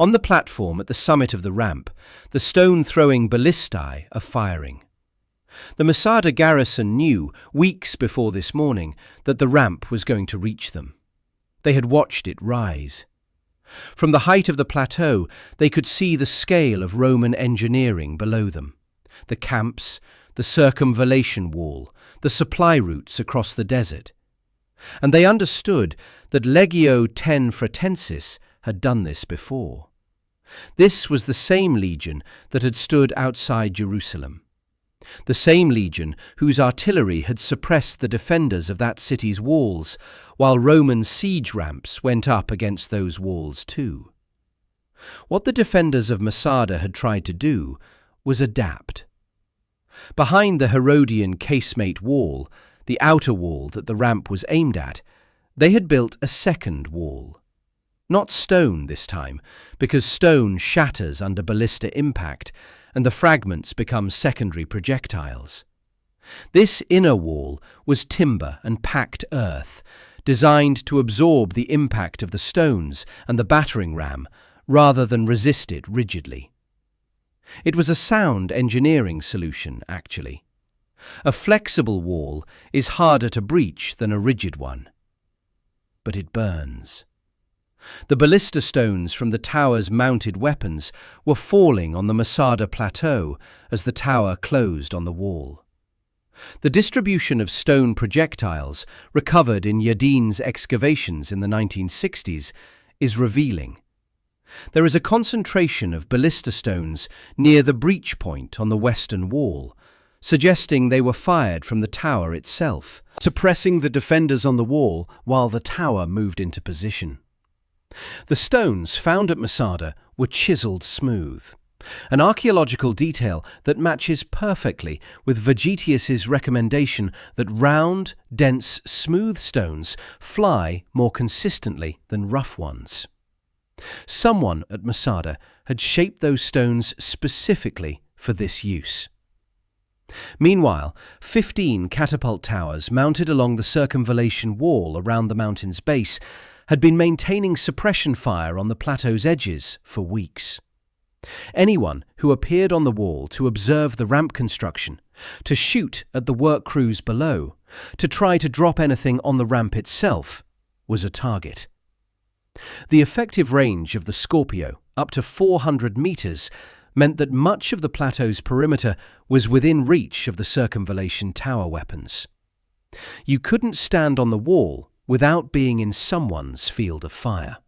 On the platform at the summit of the ramp, the stone-throwing ballistae are firing. The Masada garrison knew, weeks before this morning, that the ramp was going to reach them. They had watched it rise. From the height of the plateau, they could see the scale of Roman engineering below them. The camps, the circumvallation wall, the supply routes across the desert. And they understood that Legio X Fretensis had done this before. This was the same legion that had stood outside Jerusalem. The same legion whose artillery had suppressed the defenders of that city's walls, while Roman siege ramps went up against those walls too. What the defenders of Masada had tried to do was adapt. Behind the Herodian casemate wall, the outer wall that the ramp was aimed at, they had built a second wall. Not stone this time, because stone shatters under ballista impact, and the fragments become secondary projectiles. This inner wall was timber and packed earth, designed to absorb the impact of the stones and the battering ram, rather than resist it rigidly. It was a sound engineering solution, actually. A flexible wall is harder to breach than a rigid one. But it burns. The ballista stones from the tower's mounted weapons were falling on the Masada plateau as the tower closed on the wall. The distribution of stone projectiles recovered in Yadin's excavations in the 1960s is revealing. There is a concentration of ballista stones near the breach point on the western wall, suggesting they were fired from the tower itself, suppressing the defenders on the wall while the tower moved into position. The stones found at Masada were chiseled smooth, an archaeological detail that matches perfectly with Vegetius's recommendation that round, dense, smooth stones fly more consistently than rough ones. Someone at Masada had shaped those stones specifically for this use. Meanwhile, 15 catapult towers mounted along the circumvallation wall around the mountain's base had been maintaining suppression fire on the plateau's edges for weeks. Anyone who appeared on the wall to observe the ramp construction, to shoot at the work crews below, to try to drop anything on the ramp itself, was a target. The effective range of the Scorpio, up to 400 meters, meant that much of the plateau's perimeter was within reach of the circumvallation tower weapons. You couldn't stand on the wall without being in someone's field of fire.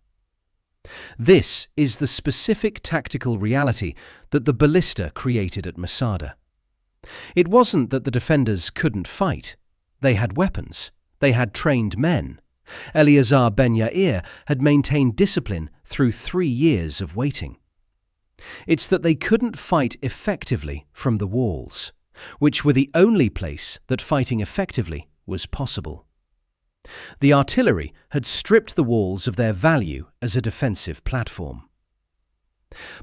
This is the specific tactical reality that the ballista created at Masada. It wasn't that the defenders couldn't fight. They had weapons. They had trained men. Eleazar ben Yair had maintained discipline through 3 years of waiting. It's that they couldn't fight effectively from the walls, which were the only place that fighting effectively was possible. The artillery had stripped the walls of their value as a defensive platform.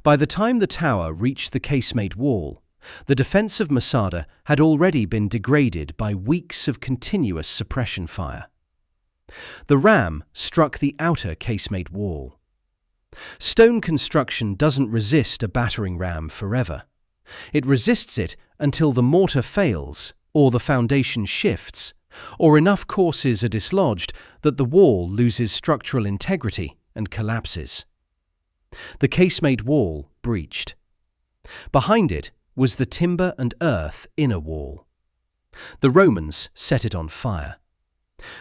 By the time the tower reached the casemate wall, the defense of Masada had already been degraded by weeks of continuous suppression fire. The ram struck the outer casemate wall. Stone construction doesn't resist a battering ram forever. It resists it until the mortar fails, or the foundation shifts, or enough courses are dislodged that the wall loses structural integrity and collapses. The casemate wall breached. Behind it was the timber and earth inner wall. The Romans set it on fire.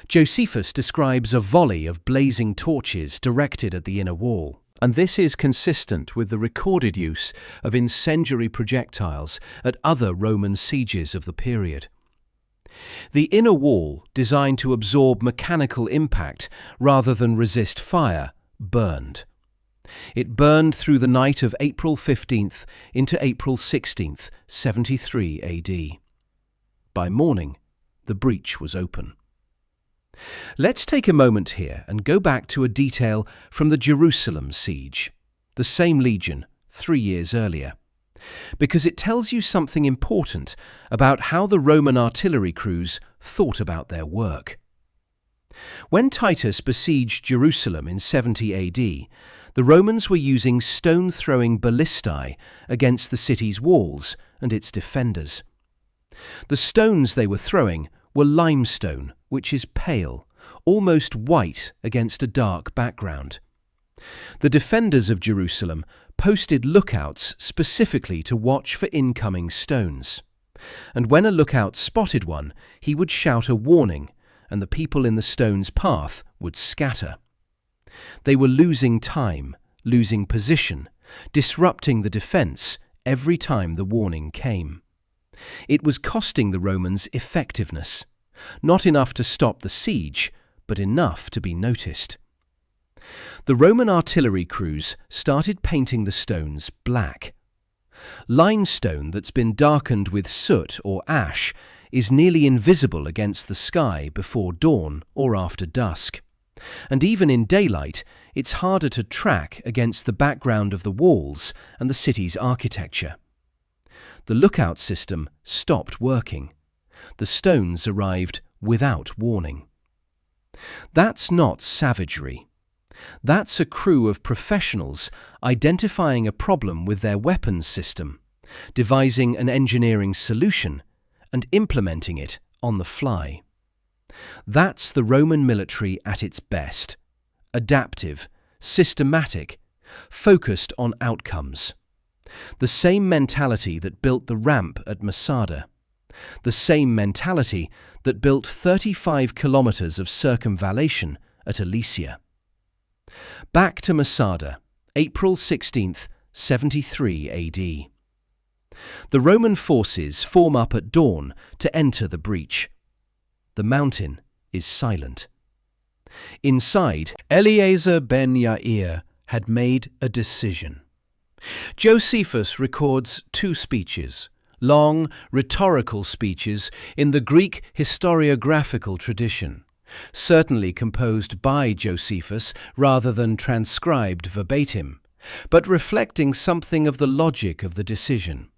Josephus describes a volley of blazing torches directed at the inner wall, and this is consistent with the recorded use of incendiary projectiles at other Roman sieges of the period. The inner wall, designed to absorb mechanical impact rather than resist fire, burned. It burned through the night of April 15th into April 16th, 73 AD. By morning, the breach was open. Let's take a moment here and go back to a detail from the Jerusalem siege, the same legion 3 years earlier, because it tells you something important about how the Roman artillery crews thought about their work. When Titus besieged Jerusalem in 70 AD, the Romans were using stone-throwing ballistae against the city's walls and its defenders. The stones they were throwing were limestone, which is pale, almost white against a dark background. The defenders of Jerusalem posted lookouts specifically to watch for incoming stones, and when a lookout spotted one, he would shout a warning, and the people in the stone's path would scatter. They were losing time, losing position, disrupting the defense every time the warning came. It was costing the Romans effectiveness, not enough to stop the siege, but enough to be noticed. The Roman artillery crews started painting the stones black. Limestone that's been darkened with soot or ash is nearly invisible against the sky before dawn or after dusk, and even in daylight it's harder to track against the background of the walls and the city's architecture. The lookout system stopped working. The stones arrived without warning. That's not savagery. That's a crew of professionals identifying a problem with their weapons system, devising an engineering solution, and implementing it on the fly. That's the Roman military at its best: adaptive, systematic, focused on outcomes. The same mentality that built the ramp at Masada. The same mentality that built 35 kilometers of circumvallation at Alesia. Back to Masada, April 16th, 73 AD. The Roman forces form up at dawn to enter the breach. The mountain is silent. Inside, Eleazar ben Yair had made a decision. Josephus records 2 speeches, long rhetorical speeches in the Greek historiographical tradition, certainly composed by Josephus rather than transcribed verbatim, but reflecting something of the logic of the decision.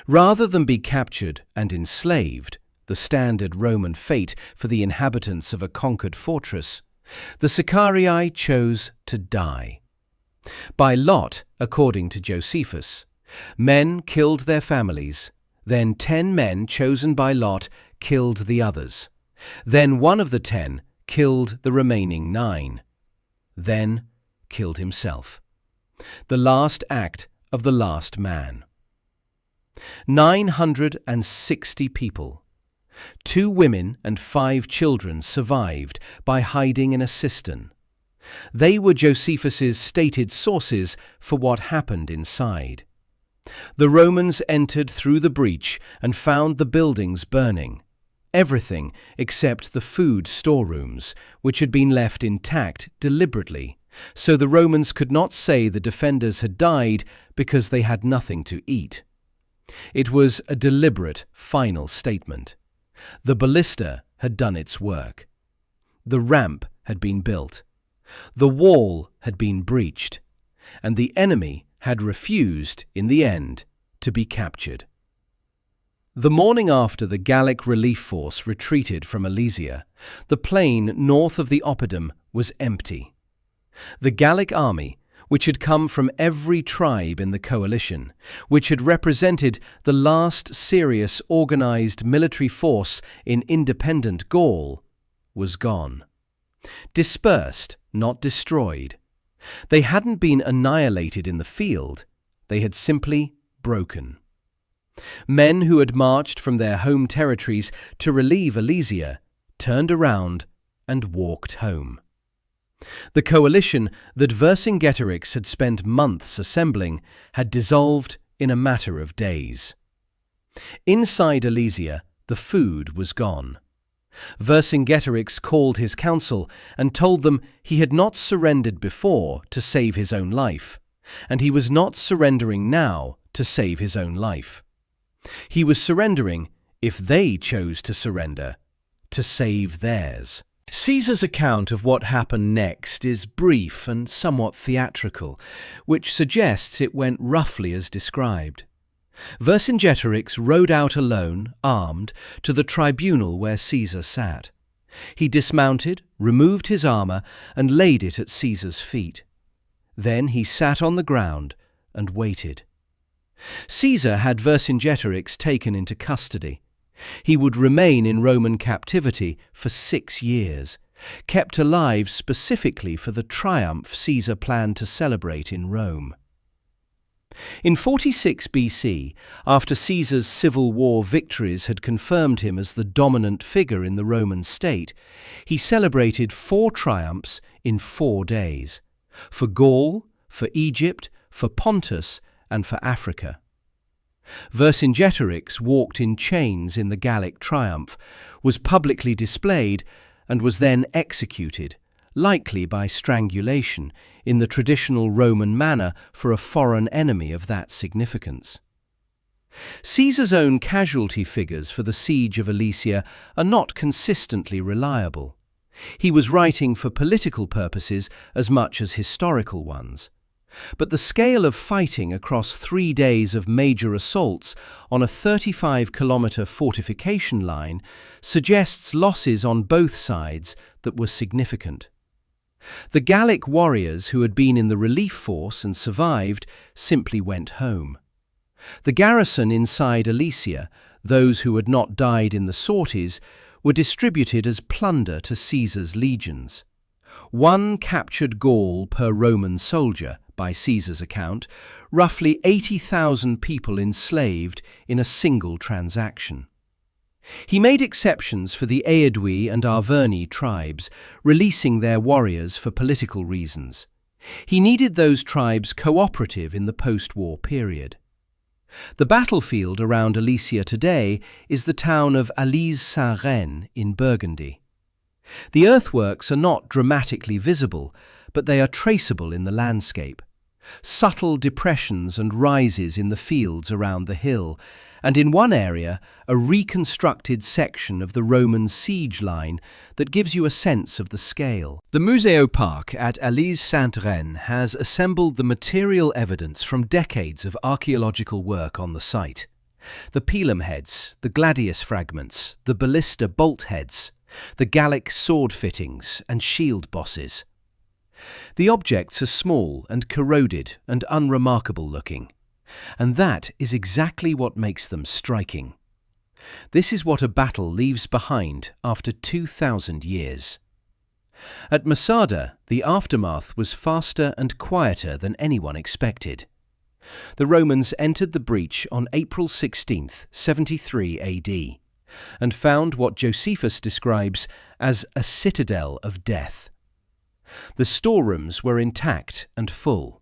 Rather than be captured and enslaved, the standard Roman fate for the inhabitants of a conquered fortress, the Sicarii chose to die. By lot, according to Josephus, men killed their families, then 10 men chosen by lot killed the others, then one of the 10 killed the remaining 9, then killed himself. The last act of the last man. 960 people, 2 women and 5 children survived by hiding in a cistern. They were Josephus's stated sources for what happened inside. The Romans entered through the breach and found the buildings burning. Everything except the food storerooms, which had been left intact deliberately, so the Romans could not say the defenders had died because they had nothing to eat. It was a deliberate, final statement. The Ballista had done its work. The ramp had been built. The wall had been breached, and the enemy had refused, in the end, to be captured. The morning after the Gallic relief force retreated from Alesia, the plain north of the Oppidum was empty. The Gallic army, which had come from every tribe in the coalition, which had represented the last serious organized military force in independent Gaul, was gone. Dispersed, not destroyed. They hadn't been annihilated in the field, they had simply broken. Men who had marched from their home territories to relieve Alesia turned around and walked home. The coalition that Vercingetorix had spent months assembling had dissolved in a matter of days. Inside Alesia, the food was gone. Vercingetorix called his council and told them he had not surrendered before to save his own life, and he was not surrendering now to save his own life. He was surrendering, if they chose to surrender, to save theirs. Caesar's account of what happened next is brief and somewhat theatrical, which suggests it went roughly as described. Vercingetorix rode out alone, armed, to the tribunal where Caesar sat. He dismounted, removed his armour, and laid it at Caesar's feet. Then he sat on the ground and waited. Caesar had Vercingetorix taken into custody. He would remain in Roman captivity for 6 years, kept alive specifically for the triumph Caesar planned to celebrate in Rome. In 46 BC, after Caesar's civil war victories had confirmed him as the dominant figure in the Roman state, he celebrated 4 triumphs in 4 days: for Gaul, for Egypt, for Pontus, and for Africa. Vercingetorix walked in chains in the Gallic triumph, was publicly displayed, and was then executed, likely by strangulation, in the traditional Roman manner for a foreign enemy of that significance. Caesar's own casualty figures for the siege of Alesia are not consistently reliable. He was writing for political purposes as much as historical ones. But the scale of fighting across 3 days of major assaults on a 35-kilometre fortification line suggests losses on both sides that were significant. The Gallic warriors who had been in the relief force and survived simply went home. The garrison inside Alesia, Those who had not died in the sorties were distributed as plunder to Caesar's legions. One captured Gaul per Roman soldier, by Caesar's account, roughly 80,000 people enslaved in a single transaction. He made exceptions for the Aedui and Arverni tribes, releasing their warriors for political reasons. He needed those tribes cooperative in the post-war period. The battlefield around Alesia today is the town of Alesia in Burgundy. The earthworks are not dramatically visible, but they are traceable in the landscape. Subtle depressions and rises in the fields around the hill, and in one area, a reconstructed section of the Roman siege line that gives you a sense of the scale. The Museo Park at Alesia has assembled the material evidence from decades of archaeological work on the site. The pilum heads, the gladius fragments, the ballista bolt heads, the Gallic sword fittings and shield bosses. The objects are small and corroded and unremarkable looking, and that is exactly what makes them striking. This is what a battle leaves behind after 2,000 years. At Masada, the aftermath was faster and quieter than anyone expected. The Romans entered the breach on April 16, 73 AD, and found what Josephus describes as a citadel of death. The storerooms were intact and full.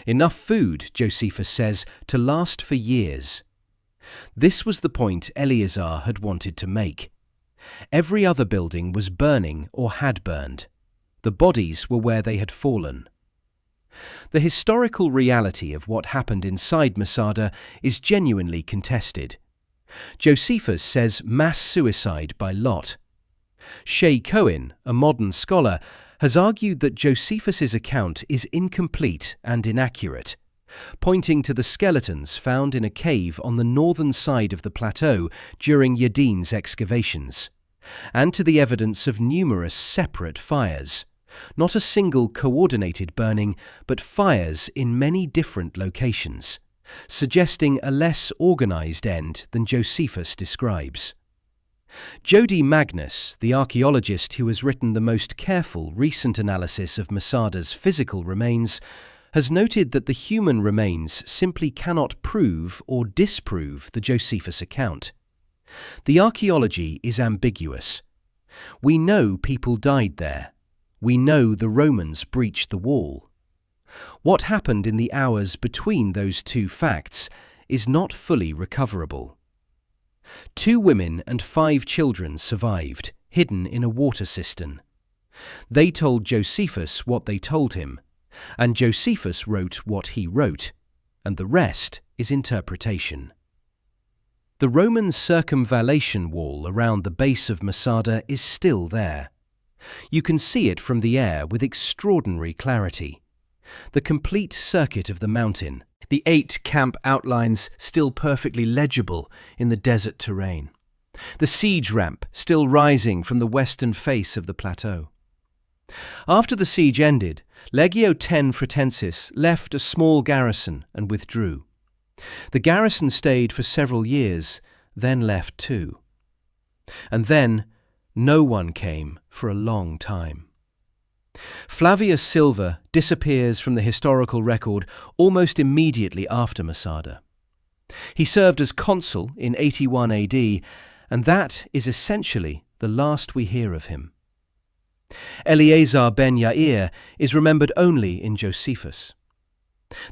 Enough food, Josephus says, to last for years. This was the point Eleazar had wanted to make. Every other building was burning or had burned. The bodies were where they had fallen. The historical reality of what happened inside Masada is genuinely contested. Josephus says mass suicide by lot. Shay Cohen, a modern scholar, has argued that Josephus's account is incomplete and inaccurate, pointing to the skeletons found in a cave on the northern side of the plateau during Yadin's excavations, and to the evidence of numerous separate fires, not a single coordinated burning, but fires in many different locations, suggesting a less organized end than Josephus describes. Jody Magnus, the archaeologist who has written the most careful recent analysis of Masada's physical remains, has noted that the human remains simply cannot prove or disprove the Josephus account. The archaeology is ambiguous. We know people died there. We know the Romans breached the wall. What happened in the hours between those two facts is not fully recoverable. 2 women and 5 children survived, hidden in a water cistern. They told Josephus what they told him, and Josephus wrote what he wrote, and the rest is interpretation. The Roman circumvallation wall around the base of Masada is still there. You can see it from the air with extraordinary clarity. The complete circuit of the mountain, the 8 camp outlines still perfectly legible in the desert terrain. The siege ramp still rising from the western face of the plateau. After the siege ended, Legio X Fretensis left a small garrison and withdrew. The garrison stayed for several years, then left too. And then no one came for a long time. Flavius Silva disappears from the historical record almost immediately after Masada. He served as consul in 81 AD, and that is essentially the last we hear of him. Eleazar ben Yair is remembered only in Josephus.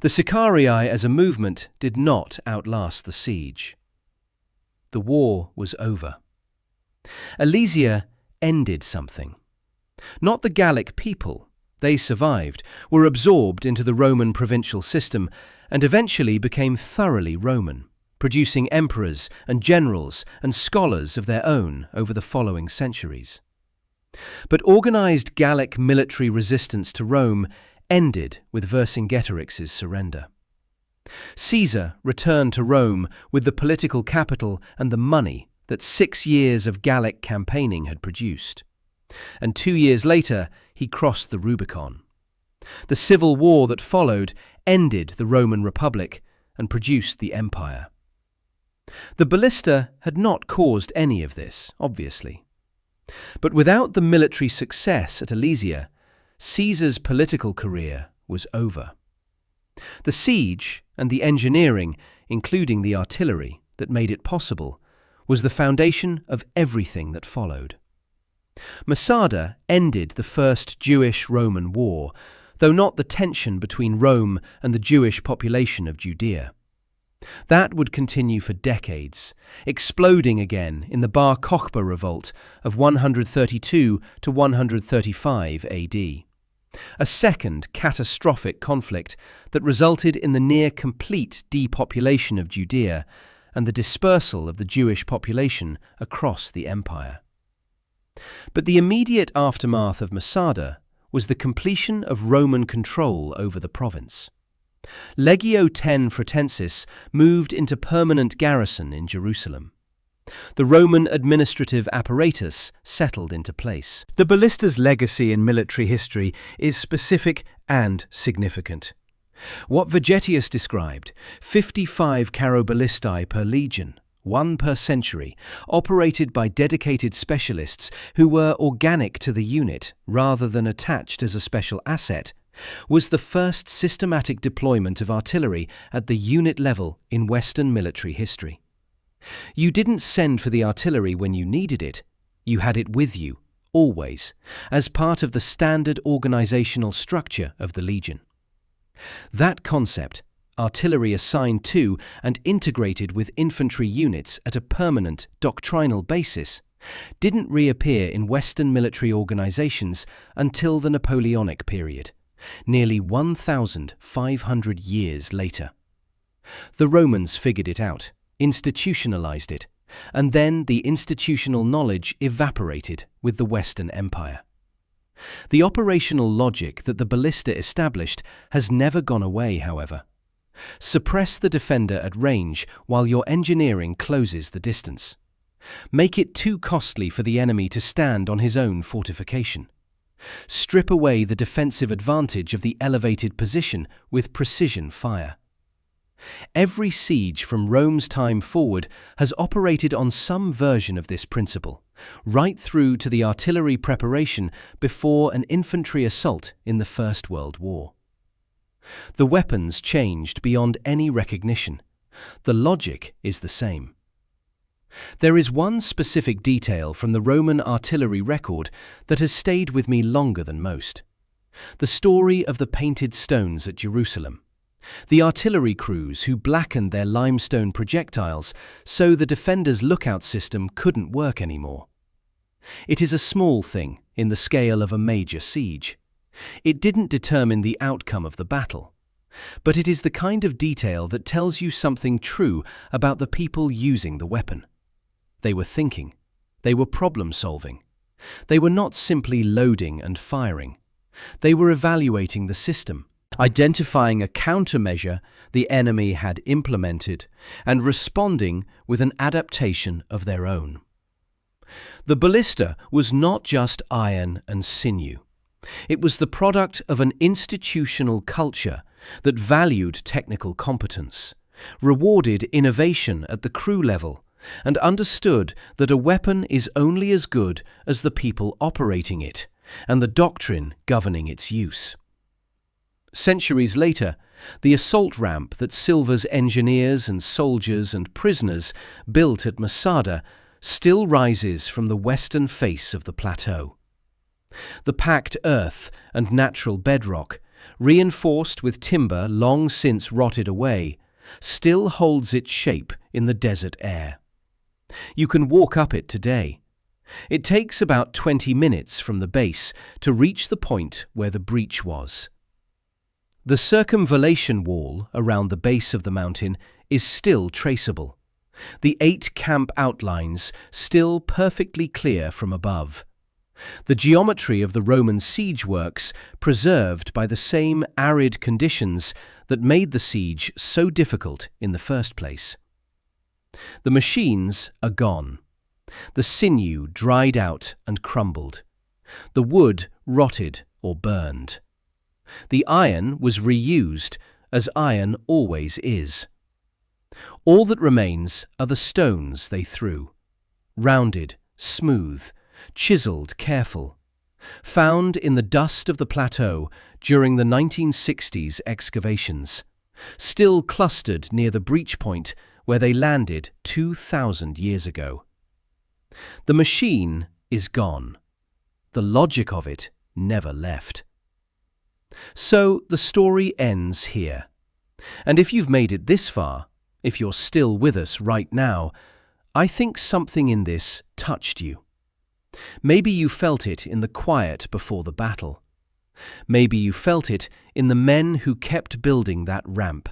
The Sicarii as a movement did not outlast the siege. The war was over. Alesia ended something. Not the Gallic people, they survived, were absorbed into the Roman provincial system, and eventually became thoroughly Roman, producing emperors and generals and scholars of their own over the following centuries. But organized Gallic military resistance to Rome ended with Vercingetorix's surrender. Caesar returned to Rome with the political capital and the money that 6 years of Gallic campaigning had produced. And 2 years later, he crossed the Rubicon. The civil war that followed ended the Roman Republic and produced the empire. The Ballista had not caused any of this, obviously. But without the military success at Alesia, Caesar's political career was over. The siege and the engineering, including the artillery that made it possible, was the foundation of everything that followed. Masada ended the First Jewish-Roman War, though not the tension between Rome and the Jewish population of Judea. That would continue for decades, exploding again in the Bar Kokhba revolt of 132 to 135 AD. A second catastrophic conflict that resulted in the near-complete depopulation of Judea and the dispersal of the Jewish population across the empire. But the immediate aftermath of Masada was the completion of Roman control over the province. Legio X Fretensis moved into permanent garrison in Jerusalem. The Roman administrative apparatus settled into place. The Ballista's legacy in military history is specific and significant. What Vegetius described, 55 Ballistae per legion, 1 per century, operated by dedicated specialists who were organic to the unit rather than attached as a special asset, was the first systematic deployment of artillery at the unit level in Western military history. You didn't send for the artillery when you needed it, you had it with you, always, as part of the standard organizational structure of the legion. That concept, artillery assigned to and integrated with infantry units at a permanent doctrinal basis, didn't reappear in Western military organizations until the Napoleonic period, nearly 1,500 years later. The Romans figured it out, institutionalized it, and then the institutional knowledge evaporated with the Western Empire. The operational logic that the ballista established has never gone away, however. Suppress the defender at range while your engineering closes the distance. Make it too costly for the enemy to stand on his own fortification. Strip away the defensive advantage of the elevated position with precision fire. Every siege from Rome's time forward has operated on some version of this principle, right through to the artillery preparation before an infantry assault in the First World War. The weapons changed beyond any recognition. The logic is the same. There is one specific detail from the Roman artillery record that has stayed with me longer than most. The story of the painted stones at Jerusalem. The artillery crews who blackened their limestone projectiles so the defenders' lookout system couldn't work anymore. It is a small thing in the scale of a major siege. It didn't determine the outcome of the battle. But it is the kind of detail that tells you something true about the people using the weapon. They were thinking. They were problem-solving. They were not simply loading and firing. They were evaluating the system, identifying a countermeasure the enemy had implemented, and responding with an adaptation of their own. The ballista was not just iron and sinew. It was the product of an institutional culture that valued technical competence, rewarded innovation at the crew level, and understood that a weapon is only as good as the people operating it and the doctrine governing its use. Centuries later, the assault ramp that Silva's engineers and soldiers and prisoners built at Masada still rises from the western face of the plateau. The packed earth and natural bedrock, reinforced with timber long since rotted away, still holds its shape in the desert air. You can walk up it today. It takes about 20 minutes from the base to reach the point where the breach was. The circumvallation wall around the base of the mountain is still traceable, the 8 camp outlines still perfectly clear from above. The geometry of the Roman siege works preserved by the same arid conditions that made the siege so difficult in the first place. The machines are gone. The sinew dried out and crumbled. The wood rotted or burned. The iron was reused, as iron always is. All that remains are the stones they threw. Rounded, smooth, chiseled, careful. Found in the dust of the plateau during the 1960s excavations. Still clustered near the breach point where they landed 2,000 years ago. The machine is gone. The logic of it never left. So the story ends here. And if you've made it this far, if you're still with us right now, I think something in this touched you. Maybe you felt it in the quiet before the battle. Maybe you felt it in the men who kept building that ramp,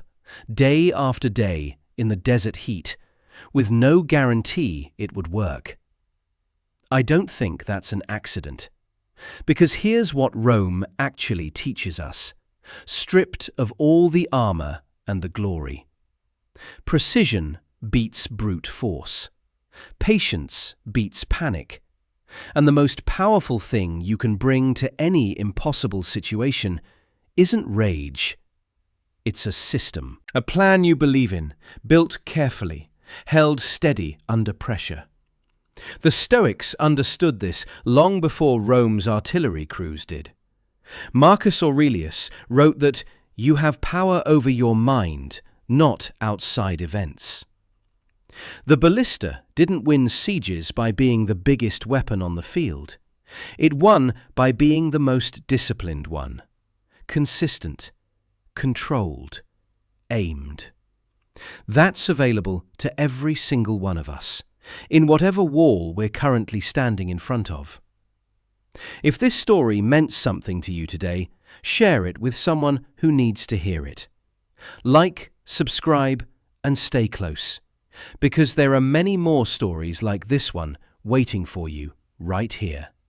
day after day in the desert heat, with no guarantee it would work. I don't think that's an accident. Because here's what Rome actually teaches us, stripped of all the armor and the glory. Precision beats brute force. Patience beats panic. And the most powerful thing you can bring to any impossible situation isn't rage. It's a system. A plan you believe in, built carefully, held steady under pressure. The Stoics understood this long before Rome's artillery crews did. Marcus Aurelius wrote that you have power over your mind, not outside events. The Ballista didn't win sieges by being the biggest weapon on the field. It won by being the most disciplined one. Consistent, controlled, aimed. That's available to every single one of us, in whatever wall we're currently standing in front of. If this story meant something to you today, share it with someone who needs to hear it. Like, subscribe, and stay close, because there are many more stories like this one waiting for you right here.